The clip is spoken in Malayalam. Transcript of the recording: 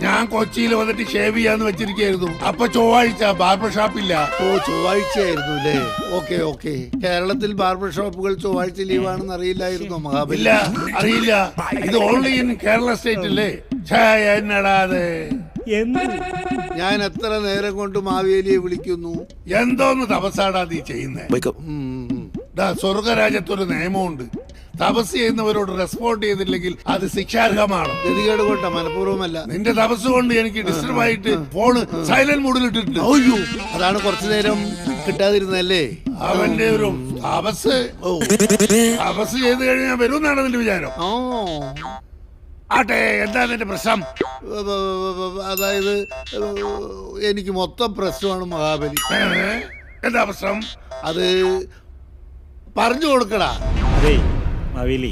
ഞാൻ കൊച്ചിയിൽ വന്നിട്ട് ഷേവ് ചെയ്യാന്ന് വെച്ചിരിക്കായിരുന്നു. അപ്പൊ ചൊവ്വാഴ്ച ബാർബർ ഷോപ്പില്ല. ഓ, ചൊവ്വാഴ്ചയായിരുന്നു അല്ലേ? Okay okay. കേരളത്തിൽ ബാർബർ ഷോപ്പുകൾ ചൊവ്വാഴ്ച ലീവാണെന്ന് അറിയില്ലായിരുന്നു മഹാബലി. ഇല്ല, അറിയില്ല. ഇത് ഓൺലി ഇൻ കേരള സ്റ്റേറ്റ് അല്ലേ? എന്നടാ അത്? ഞാൻ എത്ര നേരം കൊണ്ട് മാവേലിയെ വിളിക്കുന്നു. എന്തോന്ന് തപസ്സാടാ നീ ചെയ്യുന്നേ? സ്വർഗരാജ്യത്തൊരു നിയമമുണ്ട്. തപസ് ചെയ്യുന്നവരോട് റെസ്പോണ്ട് ചെയ്തില്ലെങ്കിൽ അത് ശിക്ഷാർഹമാണ്. ഗതികേട് കൊണ്ട, മനഃപൂർവ്വമല്ല. നിന്റെ തപസ് കൊണ്ട് എനിക്ക് ഡിസ്റ്റർബ് ആയിട്ട് ഫോണ് സൈലന്റ് മൂഡിൽ ഇട്ടിട്ടുണ്ട്. അയ്യോ, അതാണ് കുറച്ചു നേരം കിട്ടാതിരുന്നല്ലേ? അവന്റെ ഒരു തപസ് ചെയ്ത് കഴിഞ്ഞാൽ വരുമെന്നാണ് നിന്റെ വിചാരം? ആട്ടെ, എന്താ നിന്റെ പ്രശ്നം? അതായത് എനിക്ക് മൊത്തം പ്രശ്നമാണ് മഹാബലി. എന്താ പ്രശ്നം? അത് പറഞ്ഞു കൊടുക്കടാ. മാവേലി